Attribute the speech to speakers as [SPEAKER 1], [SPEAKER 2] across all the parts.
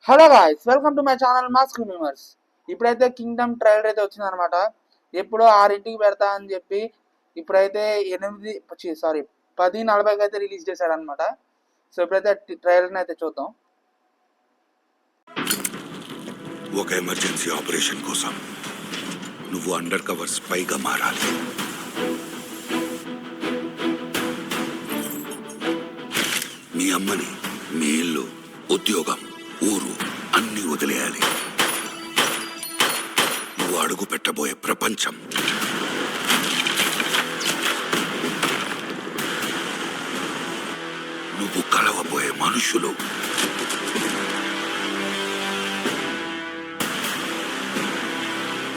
[SPEAKER 1] Hello guys, welcome to my channel mask remembers. ఇప్పుడైతే Kingdom trailer అయితే వచ్చిందనమాట. ఎప్పుడో 6ంటికి పెడతా అని చెప్పి ఇప్పుడైతే 10:40కి అయితే రిలీజ్ చేశాడనమాట. సో ఇప్పుడైతే ట్రైలర్ని అయితే చూద్దాం.
[SPEAKER 2] ఒక ఎమర్జెన్సీ ఆపరేషన్ కోసం నువ్వు అండర్ కవర్ స్పైగా మారాలి. మీ అమ్మని, మీ ఇల్లు, ఉద్యోగం, ఊరు అన్ని వదిలేయాలి. నువ్వు అడుగు పెట్టబోయే ప్రపంచం, నువ్వు కలవబోయే మనుషులు,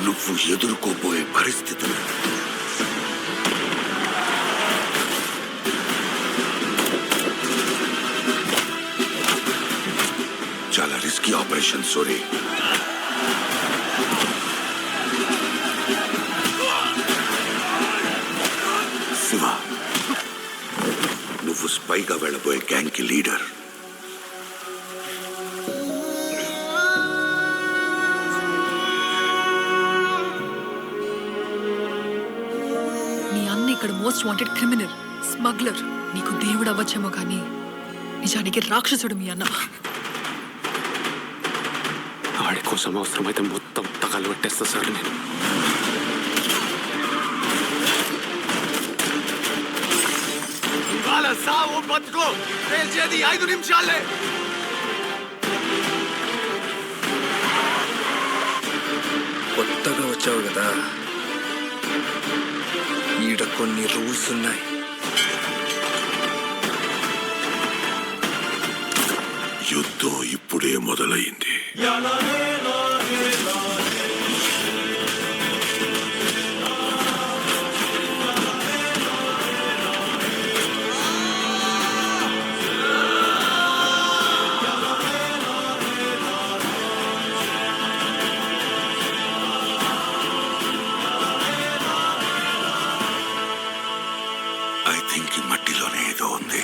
[SPEAKER 2] నువ్వు ఎదుర్కోబోయే పరిస్థితులు, చాలా రిస్కీ ఆపరేషన్. సోరీ, శివ, నువ్వు స్పైగా వెళ్ళబోయే గ్యాంగ్ కి లీడర్.
[SPEAKER 3] నీ అన్న ఇక్కడ మోస్ట్ వాంటెడ్ క్రిమినల్, స్మగ్లర్. నీకు దేవుడు అవ్వచ్చేమో కానీ నిజానికి రాక్షసుడు మీ అన్న.
[SPEAKER 4] ఆడి కోసం అవసరమైతే మొత్తం తగలు పెట్టేస్తా సార్ నేను. ఇవాళ సావు బతుకు తేల్చేది 5 నిమిషాలే.
[SPEAKER 5] కొత్తగా వచ్చావు కదా, ఈడ కొన్ని రూల్స్ ఉన్నాయి.
[SPEAKER 2] యుద్ధం ఇప్పుడే మొదలైంది. ఐ థింక్ ఈ మట్టిలోనే ఏదో ఉంది.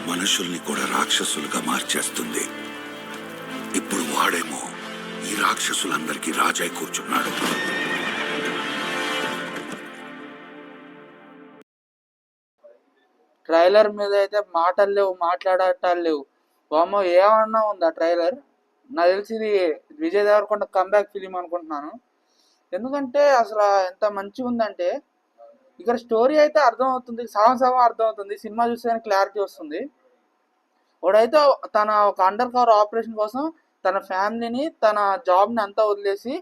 [SPEAKER 2] మనుషుల్ని కూడా రాక్షసులుగా మార్చేస్తుంది. ఇప్పుడు వాడేమో ఈ రాక్షసులందరికీ రాజై కూర్చున్నాడు.
[SPEAKER 1] ట్రైలర్ మీద అయితే మాటలు లేవు, మాట్లాడటాలు లేవు. వామో, ఏమన్నా ఉందా ట్రైలర్? నాకు తెలిసి ఇది విజయ్ దేవరకొండ కంబ్యాక్ ఫిలిం అనుకుంటున్నాను. ఎందుకంటే అసలు ఎంత మంచిగా ఉందంటే ఇక్కడ స్టోరీ అయితే అర్థమవుతుంది, సగం అర్థమవుతుంది. సినిమా చూస్తే క్లారిటీ వస్తుంది. వాడైతే తన ఒక అండర్ కవర్ ఆపరేషన్ కోసం తన ఫ్యామిలీని, తన జాబ్ని అంతా వదిలేసి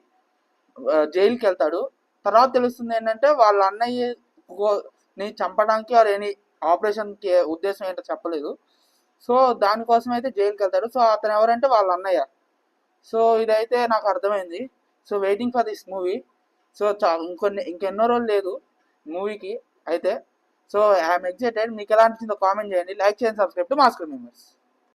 [SPEAKER 1] జైలుకి వెళ్తాడు. తర్వాత తెలుస్తుంది ఏంటంటే వాళ్ళ అన్నయ్యని చంపడానికి వారు ఎనీ ఆపరేషన్కి ఉద్దేశం ఏంటో చెప్పలేదు. సో దానికోసం అయితే జైలుకి వెళ్తాడు. సో అతను ఎవరంటే వాళ్ళ అన్నయ్య. సో ఇదైతే నాకు అర్థమైంది. So waiting for this movie. So ఇంకెన్నో రోజులు లేదు మూవీకి అయితే. So I'm excited. మీకు ఎలా అనిపించిందో కామెంట్ చేయండి, లైక్ చేయండి, సబ్స్క్రైబ్ టు మాస్క్ రిమెంబర్స్.